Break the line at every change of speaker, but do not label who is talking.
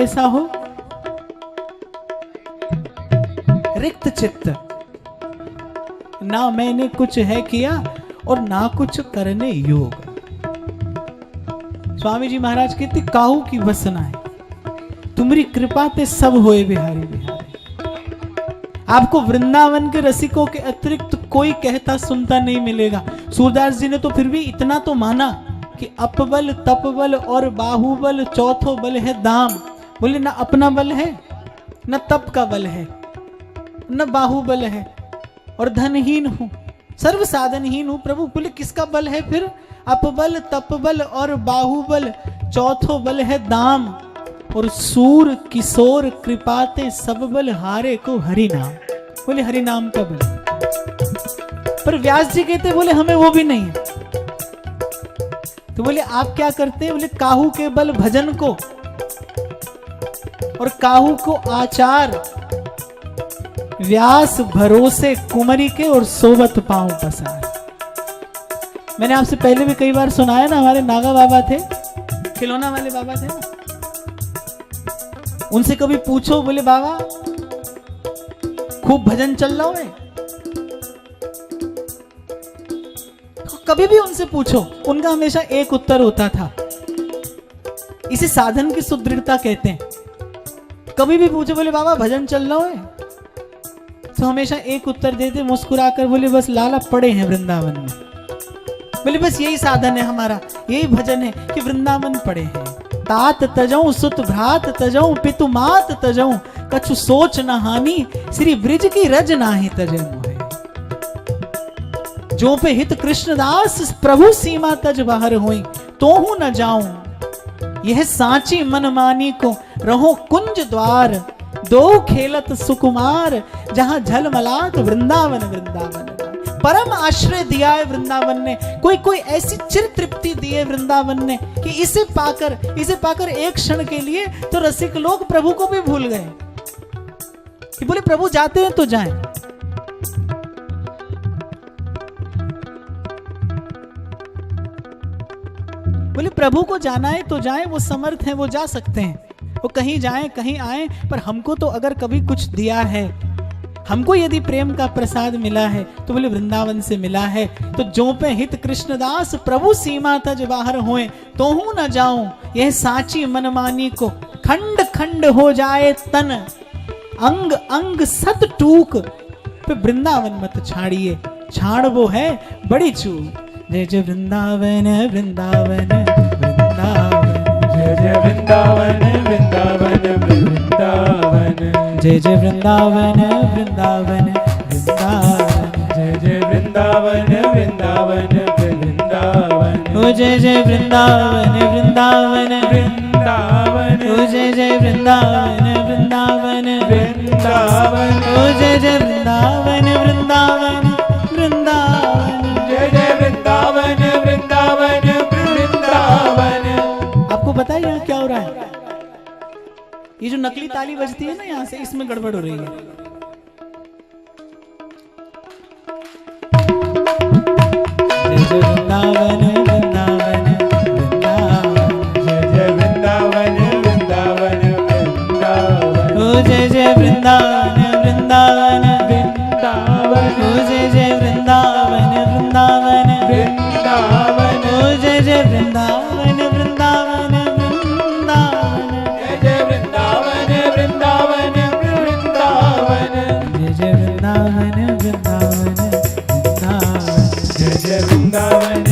कैसा हो? रिक्त चित्त, ना मैंने कुछ है किया और ना कुछ करने योग। स्वामी जी महाराज कहते काहू की वसना है, तुम्हारी कृपा ते सब होए बिहारी बिहारी। आपको वृंदावन के रसिकों के अतिरिक्त कोई कहता सुनता नहीं मिलेगा। सूरदास जी ने तो फिर भी इतना तो माना कि अपबल तपबल और बाहुबल चौथो बल है दाम। बोले ना अपना बल है, न तप का बल है, न बाहुबल है, और धनहीन हूं, सर्व साधनहीन हूं। प्रभु बोले किसका बल है फिर? अपबल तपबल और बाहुबल चौथो बल है दाम, और सूर किशोर कृपाते सब बल हारे को हरि नाम। बोले हरि नाम का बल। पर व्यास जी कहते बोले हमें वो भी नहीं। तो बोले आप क्या करते हैं? बोले काहू के बल भजन को, और काहू को आचार, व्यास भरोसे कुमरी के और सोवत पांव पसार। मैंने आपसे पहले भी कई बार सुनाया ना, हमारे नागा बाबा थे, खिलौना वाले बाबा थे ना, उनसे कभी पूछो बोले बाबा खूब भजन चल रहा है, तो कभी भी उनसे पूछो, उनका हमेशा एक उत्तर होता था। इसे साधन की सुदृढ़ता कहते हैं। कभी भी पूछो बोले बाबा भजन चल रहा है, तो हमेशा एक उत्तर देते मुस्कुराकर, बोले बस लाला पड़े हैं वृंदावन में। बोले बस यही साधन है हमारा, यही भजन है कि वृंदावन पड़े हैं। तात तजऊं सुत भ्रात तजऊं पितु मात तजऊं, कछु सोच न हानि श्री ब्रिज की रज नाही तजे मोहे। जो पे हित कृष्णदास प्रभु सीमा तज बाहर हुई, तो हूं न जाऊं यह सांची मन मानी को, रहो कुंज द्वार दो खेलत सुकुमार, जहां झलमलात वृंदावन वृंदावन। परम आश्रय दिया है वृंदावन ने, कोई कोई ऐसी चिर तृप्ति दी है वृंदावन ने कि इसे पाकर एक क्षण के लिए तो रसिक लोग प्रभु को भी भूल गए कि बोले प्रभु जाते हैं तो जाएं। बोले प्रभु को जाना है तो जाएं, वो समर्थ हैं, वो जा सकते हैं, वो कहीं जाएं कहीं आए, पर हमको तो अगर कभी कुछ दिया है, हमको यदि प्रेम का प्रसाद मिला है तो बोले वृंदावन से मिला है। तो जो पे हित कृष्णदास प्रभु सीमा तज बाहर होए, तो हूं न जाऊं यह साची मनमानी को, खंड खंड हो जाए तन अंग अंग सत टूक, पे वृंदावन मत छाड़िए, छाड़ वो है बड़ी चूक। जय जय वृंदावन वृंदावन वृंदावन,
जय जय वृंदावन वृंदावन वृंदावन,
जय जय वृंदावन वृंदावन वृंदावन,
जय जय वृंदावन वृंदावन वृंदावन,
ओ जय जय वृंदावन वृंदावन
वृंदावन,
ओ जय जय वृंदावन वृंदावन
वृंदावन,
ओ जय जय वृंदावन वृंदावन वृंदावन,
जय जय वृंदावन वृंदावन वृंदावन।
आपको पता है यहाँ क्या हो रहा है? ये जो नकली ताली बजती है ना यहाँ से, इसमें गड़बड़ हो रही है। जय जय वृंदावन वृंदावन वृंदावन,
जय जय वृंदावन वृंदावन वृंदावन,
ओ जय जय वृंदावन वृंदावन
वृंदावन,
ओ जय जय वृंदावन वृंदावन
वृंदावन,
ओ जय जय वृंदावन वृंदावन वृंदावन,
जय जय वृंदावन वृंदावन वृंदावन,
जय जय वृंदावन वृंदावन वृंदावन,
जय जय वृंदावन